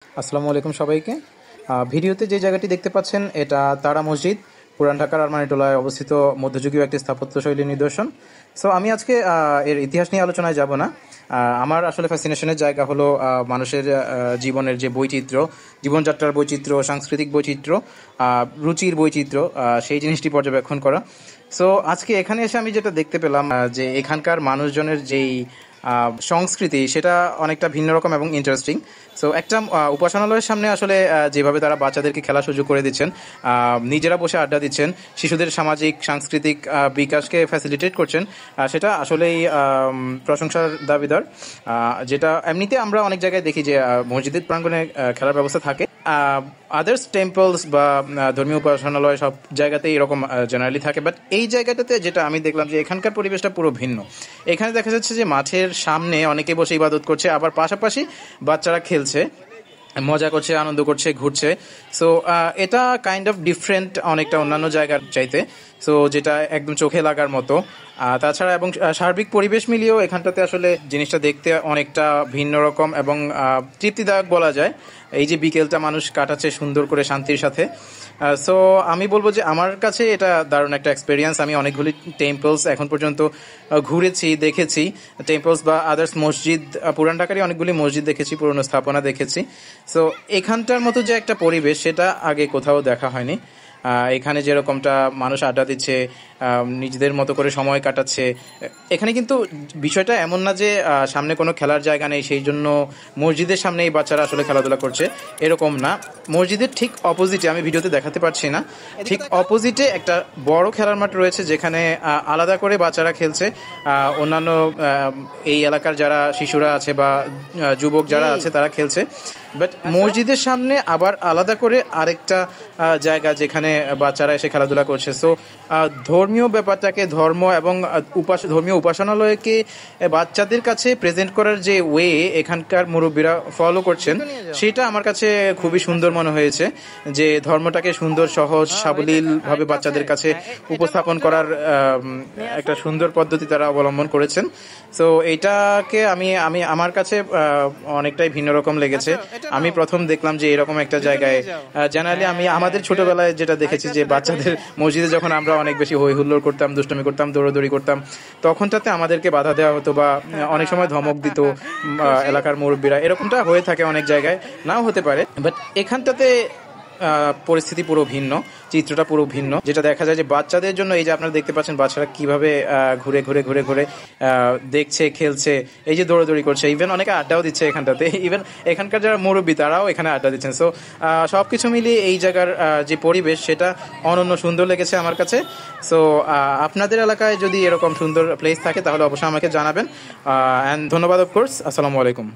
আসসালামু আলাইকুম সবাইকে। ভিডিওতে যে জায়গাটি দেখতে পাচ্ছেন এটা তারা মসজিদ, পুরান ঢাকার আরমানিটোলায় অবস্থিত মধ্যযুগীয় একটি স্থাপত্যশৈলীর নিদর্শন। সো আমি আজকে এর ইতিহাস নিয়ে আলোচনায় যাব না। আমার আসলে ফ্যাসিনেশনের জায়গা হলো মানুষের জীবনের যে বৈচিত্র্য, জীবনযাত্রার বৈচিত্র্য, সাংস্কৃতিক বৈচিত্র্য, রুচির বৈচিত্র্য, সেই জিনিসটি পর্যবেক্ষণ করা। সো আজকে এখানে এসে আমি যেটা দেখতে পেলাম যে এখানকার মানুষজনের যেই সংস্কৃতি সেটা অনেকটা ভিন্ন রকম এবং ইন্টারেস্টিং। সো একটা উপাসনালয়ের সামনে আসলে যেভাবে তারা বাচ্চাদেরকে খেলার সুযোগ করে দিচ্ছেন, নিজেরা বসে আড্ডা দিচ্ছেন, শিশুদের সামাজিক সাংস্কৃতিক বিকাশকে ফ্যাসিলিটেট করছেন, সেটা আসলেই প্রশংসার দাবিদার। যেটা এমনিতে আমরা অনেক জায়গায় দেখি যে মসজিদের প্রাঙ্গণে খেলার ব্যবস্থা থাকে, আদার্স টেম্পলস বা ধর্মীয় উপাসনালয় সব জায়গাতেই এরকম জেনারেলি থাকে, বাট এই জায়গাটাতে যেটা আমি দেখলাম যে এখানকার পরিবেশটা পুরো ভিন্ন। এখানে দেখা যাচ্ছে যে মাঠের সামনে অনেকে বসে ইবাদত করছে, আবার পাশাপাশি বাচ্চারা খেলছে, মজা করছে, আনন্দ করছে, ঘুরছে। সো এটা কাইন্ড অফ ডিফারেন্ট অনেকটা অন্যান্য জায়গার চাইতে, সো যেটা একদম চোখে লাগার মতো। তাছাড়া এবং সার্বিক পরিবেশ মিলিয়েও এখানটাতে আসলে জিনিসটা দেখতে অনেকটা ভিন্ন রকম এবং তৃপ্তিদায়ক বলা যায়। এই যে বিকেলটা মানুষ কাটাচ্ছে সুন্দর করে শান্তির সাথে। সো আমি বলবো যে আমার কাছে এটা দারুণ একটা এক্সপিরিয়েন্স। আমি অনেকগুলি টেম্পলস এখন পর্যন্ত ঘুরেছি, দেখেছি। টেম্পলস বা আদার্স মসজিদ, পুরান ঢাকারই অনেকগুলি মসজিদ দেখেছি, পুরনো স্থাপনা দেখেছি। সো এখানটার মতো যে একটা পরিবেশ সেটা আগে কোথাও দেখা হয়নি। এখানে যেরকমটা মানুষ আড্ডা দিচ্ছে, নিজেদের মতো করে সময় কাটাচ্ছে। এখানে কিন্তু বিষয়টা এমন না যে সামনে কোনো খেলার জায়গা নেই, সেই জন্য মসজিদের সামনেই বাচ্চারা আসলে খেলাধুলা করছে, এরকম না। মসজিদের ঠিক অপোজিটে, আমি ভিডিওতে দেখাতে পারছি না, ঠিক অপোজিটে একটা বড় খেলার মাঠ রয়েছে যেখানে আলাদা করে বাচ্চারা খেলছে। অন্যান্য এই এলাকার যারা শিশুরা আছে বা যুবক যারা আছে তারা খেলছে। বাট মসজিদের সামনে আবার আলাদা করে আরেকটা জায়গা যেখানে বাচ্চারা এসে খেলাধুলা করছে। সো ধর্মীয় ব্যাপারটাকে, ধর্ম এবং ধর্মীয় উপাসনালয়কে বাচ্চাদের কাছে প্রেজেন্ট করার যে ওয়ে এখানকার মুরব্বীরা ফলো করছেন, সেটা আমার কাছে খুবই সুন্দর মনে হয়েছে। যে ধর্মটাকে সুন্দর, সহজ, সাবলীলভাবে বাচ্চাদের কাছে উপস্থাপন করার একটা সুন্দর পদ্ধতি তারা অবলম্বন করেছেন। সো এইটাকে আমি আমি আমার কাছে অনেকটাই ভিন্ন রকম লেগেছে। আমি প্রথম দেখলাম যে এরকম একটা জায়গায়, জেনারেলি আমি আমাদের ছোটবেলায় যেটা দেখেছি যে বাচ্চাদের মসজিদে যখন আমরা অনেক বেশি হই হুল্লোড় করতাম, দুষ্টমি করতাম, দৌড়াদৌড়ি করতাম, তখনটাতে আমাদেরকে বাধা দেওয়া হতো বা অনেক সময় ধমক দিত এলাকার মুরব্বীরা। এরকমটা হয়ে থাকে অনেক জায়গায়, নাও হতে পারে, বাট এখানটাতে পরিস্থিতি পুরো ভিন্ন, চিত্রটা পুরো ভিন্ন। যেটা দেখা যায় যে বাচ্চাদের জন্য, এই যে আপনারা দেখতে পাচ্ছেন বাচ্চারা কিভাবে ঘুরে ঘুরে ঘুরে ঘুরে দেখছে, খেলছে, এই যে দৌড়াদৌড়ি করছে, ইভেন অনেকে আড্ডাও দিচ্ছে এখানটাতে। ইভেন এখানকার যারা মুরব্বী তারাও এখানে আড্ডা দিচ্ছেন। সো সবকিছু মিলিয়ে এই জায়গার যে পরিবেশ সেটা অনন্য সুন্দর লেগেছে আমার কাছে। সো আপনাদের এলাকায় যদি এরকম সুন্দর প্লেস থাকে তাহলে অবশ্যই আমাকে জানাবেন। অ্যান্ড ধন্যবাদ অফকোর্স। আসসালামু আলাইকুম।